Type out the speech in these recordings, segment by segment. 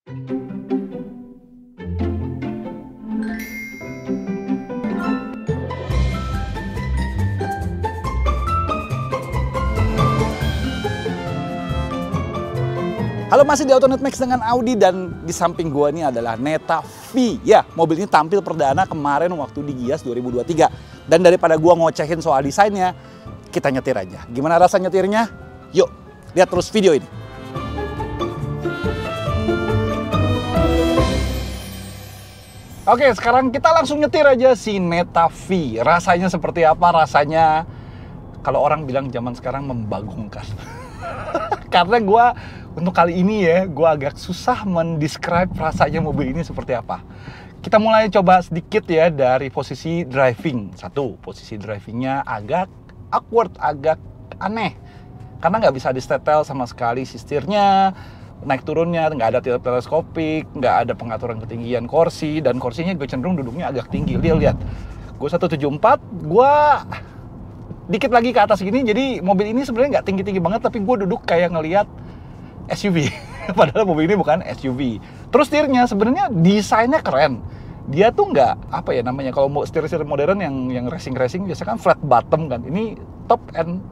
Halo, masih di AutoNet Max dengan Audi, dan di samping gua ini adalah Neta V. Ya, mobil ini tampil perdana kemarin waktu di Gias 2023. Dan daripada gua ngocehin soal desainnya, kita nyetir aja. Gimana rasa nyetirnya? Yuk, lihat terus video ini. Oke, sekarang kita langsung nyetir aja si Neta V. Rasanya seperti apa? Rasanya kalau orang bilang zaman sekarang membagongkan. Karena untuk kali ini ya, gue agak susah mendescribe rasanya mobil ini seperti apa. Kita mulai coba sedikit ya dari posisi driving. Satu, posisi drivingnya agak awkward, agak aneh. Karena nggak bisa disetel sama sekali si setirnya, naik turunnya, nggak ada teleskopik, nggak ada pengaturan ketinggian kursi, dan kursinya gue cenderung duduknya agak tinggi. Lihat, gue 174, gue dikit lagi ke atas gini, jadi mobil ini sebenarnya nggak tinggi-tinggi banget, tapi gue duduk kayak ngelihat SUV. Padahal mobil ini bukan SUV. Terus setirnya sebenarnya desainnya keren. Dia tuh nggak, apa ya namanya, kalau mau setir-setir modern yang racing biasanya kan flat bottom kan. Ini top and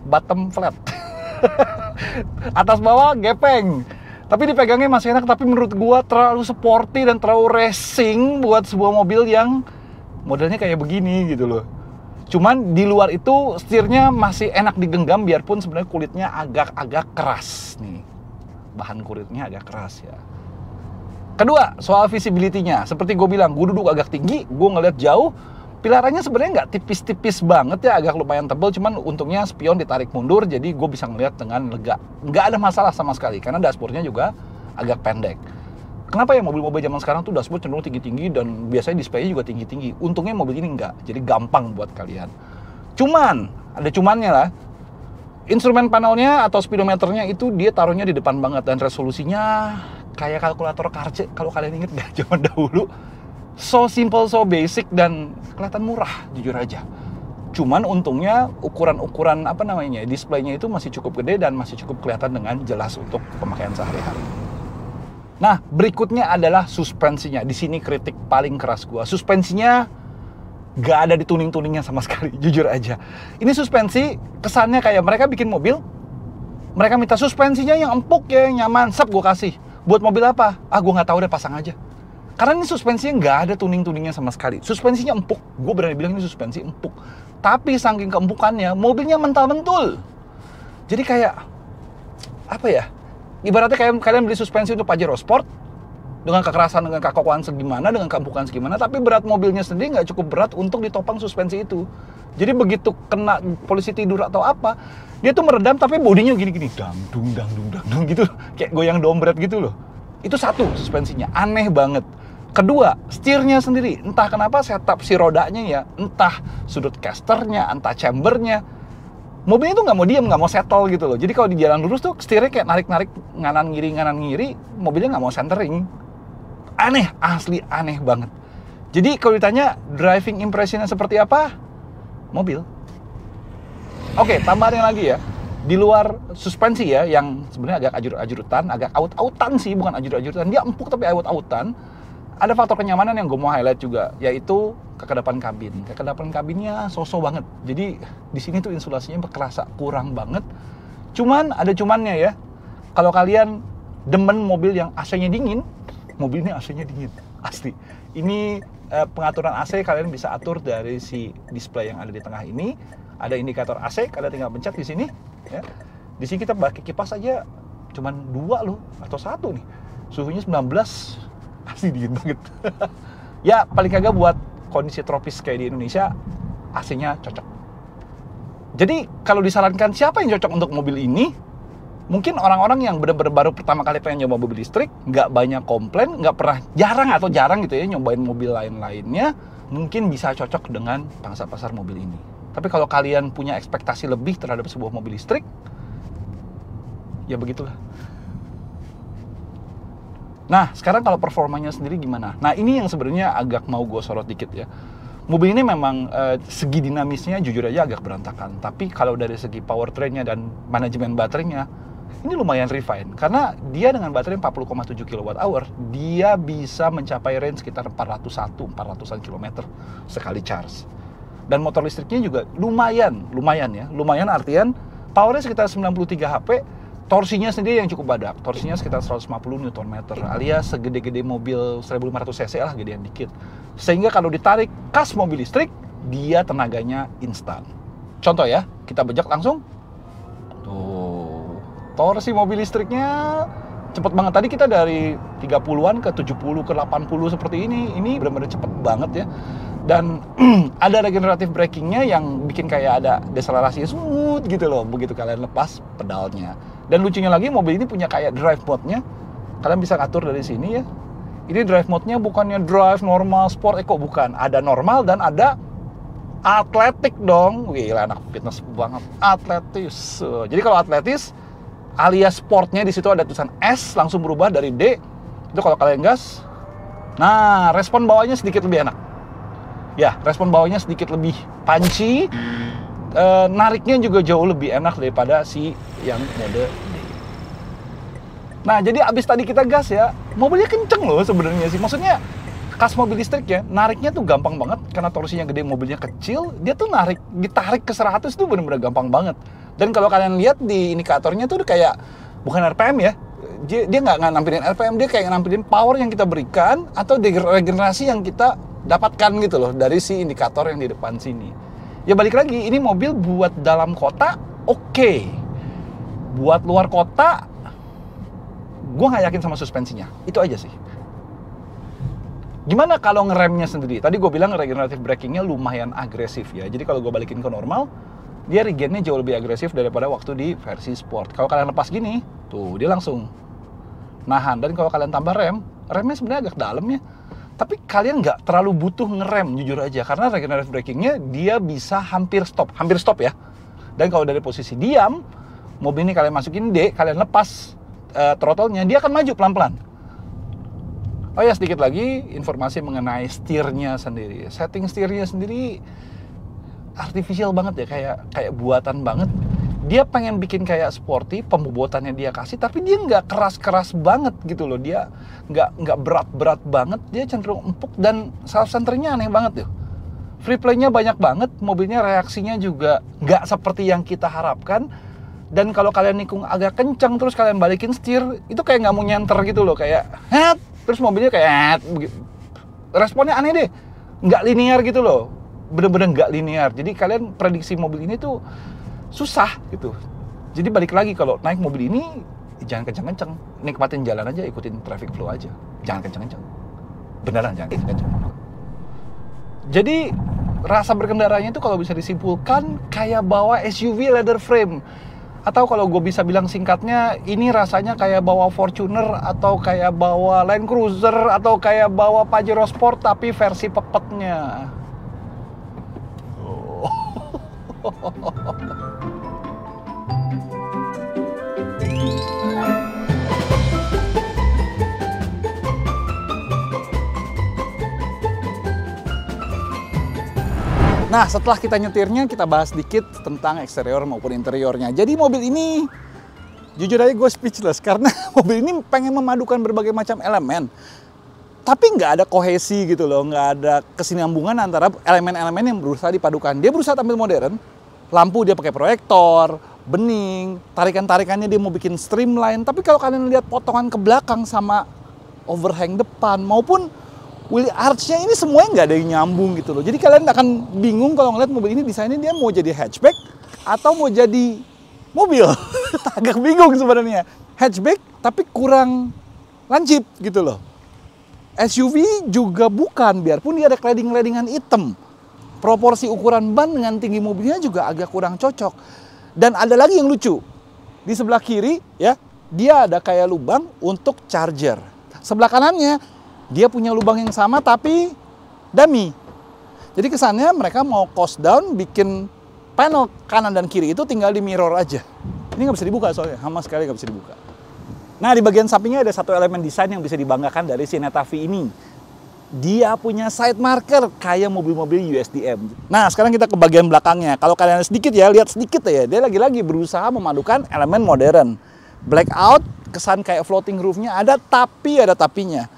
bottom flat. Atas bawah gepeng. Tapi dipegangnya masih enak, tapi menurut gue terlalu sporty dan terlalu racing buat sebuah mobil yang modelnya kayak begini gitu loh. Cuman di luar itu setirnya masih enak digenggam, biarpun sebenarnya kulitnya agak-agak keras nih. Bahan kulitnya agak keras ya. Kedua, soal visibility-nya. Seperti gue bilang, gue duduk agak tinggi, gue ngeliat jauh. Pilarannya sebenarnya nggak tipis-tipis banget ya, agak lumayan tebal. Cuman untungnya spion ditarik mundur, jadi gue bisa ngeliat dengan lega. Nggak ada masalah sama sekali, karena dashboardnya juga agak pendek. Kenapa ya mobil-mobil zaman sekarang tuh dashboard cenderung tinggi-tinggi dan biasanya display-nya juga tinggi-tinggi. Untungnya mobil ini enggak, jadi gampang buat kalian. Cuman, ada cumannya lah. Instrumen panelnya atau speedometernya itu dia taruhnya di depan banget, dan resolusinya kayak kalkulator karce kalau kalian inget nggak zaman dahulu. So simple, so basic, dan kelihatan murah, jujur aja. Cuman untungnya ukuran-ukuran apa namanya, display-nya itu masih cukup gede dan masih cukup kelihatan dengan jelas untuk pemakaian sehari-hari. Nah, berikutnya adalah suspensinya. Di sini kritik paling keras gua. Suspensinya nggak ada di tuning-tuningnya sama sekali, jujur aja. Ini suspensi kesannya kayak mereka bikin mobil, mereka minta suspensinya yang empuk ya, yang nyaman, sep gua kasih. Buat mobil apa? Ah, gua nggak tahu deh, pasang aja. Karena ini suspensinya nggak ada tuning-tuningnya sama sekali. Suspensinya empuk, gue berani bilang ini suspensi empuk. Tapi saking keempukannya, mobilnya mental-mentul. Jadi kayak, apa ya? Ibaratnya kayak kalian beli suspensi untuk Pajero Sport, dengan kekerasan, dengan kakokan segimana, dengan keempukan segimana, tapi berat mobilnya sendiri nggak cukup berat untuk ditopang suspensi itu. Jadi begitu kena polisi tidur atau apa, dia tuh meredam tapi bodinya gini-gini, dangdung gitu, kayak goyang dompet gitu loh. Itu satu suspensinya, aneh banget. Kedua, setirnya sendiri, entah kenapa setup si rodanya ya, entah sudut casternya, entah chambernya, mobilnya tuh nggak mau diem, nggak mau settle gitu loh. Jadi kalau di jalan lurus tuh setirnya kayak narik-narik nganan ngiri, mobilnya nggak mau centering. Aneh, asli aneh banget. Jadi kalau ditanya driving impressionnya seperti apa? Mobil. Oke, tambahan lagi ya. Di luar suspensi ya, yang sebenarnya agak ajur-ajurutan, agak aut-autan sih, bukan ajur-ajurutan. Dia empuk tapi aut-autan. Ada faktor kenyamanan yang gue mau highlight juga, yaitu kekedapan kabin. Kekedapan kabinnya so-so banget. Jadi di sini tuh insulasinya kerasa kurang banget. Cuman ada cumannya ya. Kalau kalian demen mobil yang AC-nya dingin, mobil ini AC-nya dingin, asli. Ini pengaturan AC kalian bisa atur dari si display yang ada di tengah ini. Ada indikator AC, kalian tinggal pencet di sini. Ya. Di sini kita pakai kipas aja, cuman 2 loh, atau 1 nih. Suhunya 19. Asli dingin banget. Ya paling kagak buat kondisi tropis kayak di Indonesia, AC-nya cocok. Jadi kalau disarankan siapa yang cocok untuk mobil ini, mungkin orang-orang yang benar-benar baru pertama kali pengen nyoba mobil listrik, nggak banyak komplain, nggak pernah, jarang gitu ya nyobain mobil lain-lainnya, mungkin bisa cocok dengan pangsa pasar mobil ini. Tapi kalau kalian punya ekspektasi lebih terhadap sebuah mobil listrik, ya begitulah. Nah, sekarang kalau performanya sendiri gimana? Nah, ini yang sebenarnya agak mau gue sorot dikit ya. Mobil ini memang segi dinamisnya jujur aja agak berantakan. Tapi kalau dari segi powertrainnya dan manajemen baterainya, ini lumayan refine karena dia dengan baterai 40,7 kWh dia bisa mencapai range sekitar 400-an kilometer sekali charge. Dan motor listriknya juga lumayan artian powernya sekitar 93 HP, torsinya sendiri yang cukup badak, torsinya sekitar 150 Nm alias segede-gede mobil 1500 cc lah, gedean dikit. Sehingga kalau ditarik kas mobil listrik, dia tenaganya instan. Contoh ya, kita bejak langsung. Tuh, torsi mobil listriknya cepet banget. Tadi kita dari 30-an ke 70 ke 80 seperti ini. Ini benar-benar cepet banget ya. Dan ada regenerative brakingnya yang bikin kayak ada deselerasi smooth gitu loh begitu kalian lepas pedalnya. Dan lucunya lagi mobil ini punya kayak drive mode-nya. Kalian bisa atur dari sini ya. Ini drive mode-nya bukannya drive normal, sport, eco, bukan. Ada normal dan ada atletik dong. Gila, anak fitness banget. Atletis. Jadi kalau atletis alias sportnya di situ ada tulisan S langsung berubah dari D. Itu kalau kalian gas. Nah, respon bawahnya sedikit lebih enak. Ya, respon bawahnya sedikit lebih punchy. Nariknya juga jauh lebih enak daripada si yang mode D. Nah, jadi abis tadi kita gas ya, mobilnya kenceng loh sebenarnya sih. Maksudnya kas mobil listrik ya, nariknya tuh gampang banget karena torsinya gede, mobilnya kecil. Dia tuh ditarik ke 100 tuh bener-bener gampang banget. Dan kalau kalian lihat di indikatornya tuh kayak bukan RPM ya. Dia nggak nampilin RPM, dia kayak nampilin power yang kita berikan atau regenerasi yang kita dapatkan gitu loh dari si indikator yang di depan sini. Ya balik lagi, ini mobil buat dalam kota oke. Buat luar kota, gue nggak yakin sama suspensinya. Itu aja sih. Gimana kalau ngeremnya sendiri? Tadi gue bilang regenerative brakingnya lumayan agresif ya. Jadi kalau gue balikin ke normal, dia regennya jauh lebih agresif daripada waktu di versi sport. Kalau kalian lepas gini, tuh dia langsung nahan. Dan kalau kalian tambah remnya sebenarnya agak dalam ya. Tapi kalian nggak terlalu butuh ngerem, jujur aja. Karena regenerative brakingnya dia bisa hampir stop ya. Dan kalau dari posisi diam, mobil ini kalian masukin D, kalian lepas throttle-nya, dia akan maju pelan-pelan. Oh ya, sedikit lagi informasi mengenai setirnya sendiri. Setting setirnya sendiri artificial banget ya, kayak buatan banget. Dia pengen bikin kayak sporty, pembobotannya dia kasih, tapi dia nggak keras-keras banget gitu loh. Dia nggak berat-berat banget, dia cenderung empuk dan self-centeringnya aneh banget tuh. Free play-nya banyak banget, mobilnya reaksinya juga nggak seperti yang kita harapkan. Dan kalau kalian nikung agak kencang terus kalian balikin setir, itu kayak nggak mau nyenter gitu loh, kayak terus mobilnya kayak responnya aneh deh, nggak linear gitu loh, bener-bener nggak linear. Jadi kalian prediksi mobil ini tuh susah gitu. Jadi balik lagi, kalau naik mobil ini jangan kencang-kencang, nikmatin jalan aja, ikutin traffic flow aja, jangan kencang-kencang, beneran jangan kencang-kencang. Jadi rasa berkendaranya itu kalau bisa disimpulkan kayak bawa SUV leather frame. Atau kalau gue bisa bilang singkatnya, ini rasanya kayak bawa Fortuner, atau kayak bawa Land Cruiser, atau kayak bawa Pajero Sport tapi versi pepetnya. Nah, setelah kita nyetirnya, kita bahas sedikit tentang eksterior maupun interiornya. Jadi mobil ini, jujur aja gue speechless, karena mobil ini pengen memadukan berbagai macam elemen. Tapi nggak ada kohesi gitu loh, nggak ada kesinambungan antara elemen-elemen yang berusaha dipadukan. Dia berusaha tampil modern, lampu dia pakai proyektor, bening, tarikan-tarikannya dia mau bikin streamline. Tapi kalau kalian lihat potongan ke belakang sama overhang depan maupun wheel arch-nya ini semuanya nggak ada yang nyambung gitu loh. Jadi kalian akan bingung kalau ngeliat mobil ini desainnya dia mau jadi hatchback atau mau jadi mobil. Agak bingung sebenarnya. Hatchback tapi kurang lancip gitu loh. SUV juga bukan, biarpun dia ada cladding-claddingan hitam. Proporsi ukuran ban dengan tinggi mobilnya juga agak kurang cocok. Dan ada lagi yang lucu. Di sebelah kiri ya, dia ada kayak lubang untuk charger. Sebelah kanannya dia punya lubang yang sama tapi dummy. Jadi kesannya mereka mau cost down, bikin panel kanan dan kiri itu tinggal di mirror aja. Ini nggak bisa dibuka soalnya, sama sekali nggak bisa dibuka. Nah, di bagian sampingnya ada satu elemen desain yang bisa dibanggakan dari si Neta V ini. Dia punya side marker kayak mobil-mobil USDM. Nah, sekarang kita ke bagian belakangnya. Kalau kalian sedikit ya, lihat sedikit ya. Dia lagi-lagi berusaha memadukan elemen modern. Blackout, kesan kayak floating roofnya ada, tapi ada tapinya.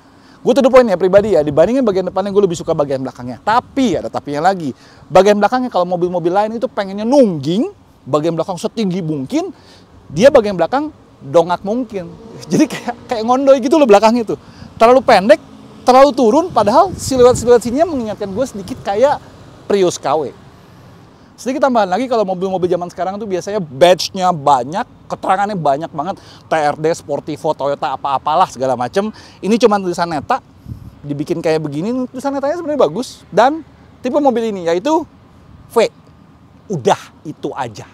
Gue to the point ya pribadi ya, dibandingin bagian depannya gue lebih suka bagian belakangnya. Tapi ada tapinya lagi. Bagian belakangnya kalau mobil-mobil lain itu pengennya nungging, bagian belakang setinggi mungkin, dia bagian belakang dongak mungkin. Jadi kayak ngondoy gitu loh belakangnya tuh. Terlalu pendek, terlalu turun, padahal siluet-siluet sininya mengingatkan gue sedikit kayak Prius KW. Sedikit tambahan lagi, kalau mobil-mobil zaman sekarang tuh biasanya badge-nya banyak, keterangannya banyak banget, TRD, Sportivo, Toyota, apa-apalah segala macem. Ini cuma tulisan Neta, dibikin kayak begini, tulisan Netanya sebenarnya bagus. Dan tipe mobil ini yaitu V. Udah, itu aja.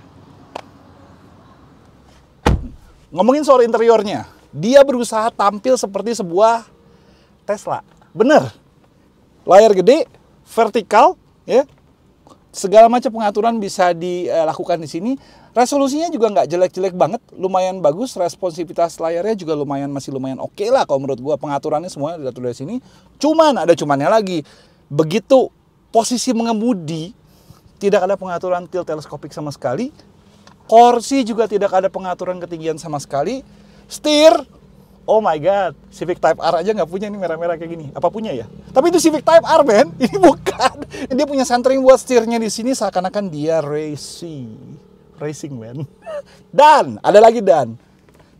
Ngomongin soal interiornya, dia berusaha tampil seperti sebuah Tesla. Bener. Layar gede, vertikal, ya. Segala macam pengaturan bisa dilakukan di sini. Resolusinya juga nggak jelek-jelek banget, lumayan bagus. Responsivitas layarnya juga masih lumayan oke lah kalau menurut gua. Pengaturannya semuanya diatur dari sini. Cuman ada cumannya lagi. Begitu posisi mengemudi, tidak ada pengaturan tilt teleskopik sama sekali. Kursi juga tidak ada pengaturan ketinggian sama sekali. Setir, oh my god, Civic Type R aja nggak punya, ini merah-merah kayak gini. Apa punya ya? Tapi itu Civic Type R, men. Ini bukan. Dia punya centering buat setirnya di sini, seakan-akan dia racing, men. Dan ada lagi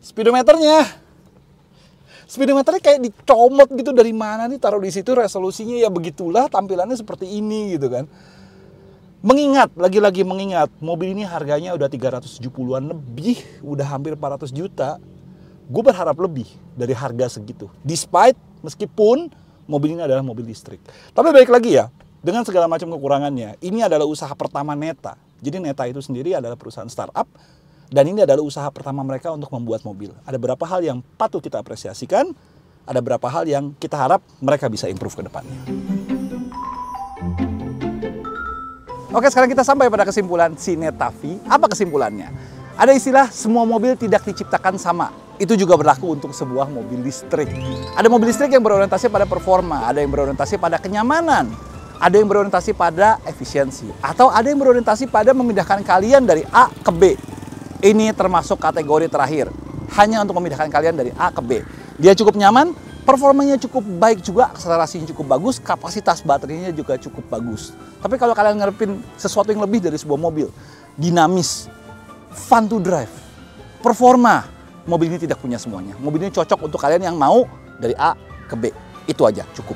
speedometernya kayak dicomot gitu, dari mana nih taruh di situ. Resolusinya ya begitulah, tampilannya seperti ini gitu kan. Lagi-lagi mengingat, mobil ini harganya udah 370-an lebih, udah hampir 400 juta. Gue berharap lebih dari harga segitu. Meskipun mobil ini adalah mobil listrik. Tapi balik lagi ya, dengan segala macam kekurangannya, ini adalah usaha pertama Neta. Jadi Neta itu sendiri adalah perusahaan startup, dan ini adalah usaha pertama mereka untuk membuat mobil. Ada beberapa hal yang patut kita apresiasikan, ada beberapa hal yang kita harap mereka bisa improve ke depannya. Oke, sekarang kita sampai pada kesimpulan si Neta V. Apa kesimpulannya? Ada istilah semua mobil tidak diciptakan sama. Itu juga berlaku untuk sebuah mobil listrik. Ada mobil listrik yang berorientasi pada performa, ada yang berorientasi pada kenyamanan, ada yang berorientasi pada efisiensi, atau ada yang berorientasi pada memindahkan kalian dari A ke B. Ini termasuk kategori terakhir, hanya untuk memindahkan kalian dari A ke B. Dia cukup nyaman, performanya cukup baik juga, akselerasinya cukup bagus, kapasitas baterainya juga cukup bagus. Tapi kalau kalian ngarepin sesuatu yang lebih dari sebuah mobil, dinamis, fun to drive, performa, mobil ini tidak punya semuanya. Mobil ini cocok untuk kalian yang mau dari A ke B. Itu aja, cukup.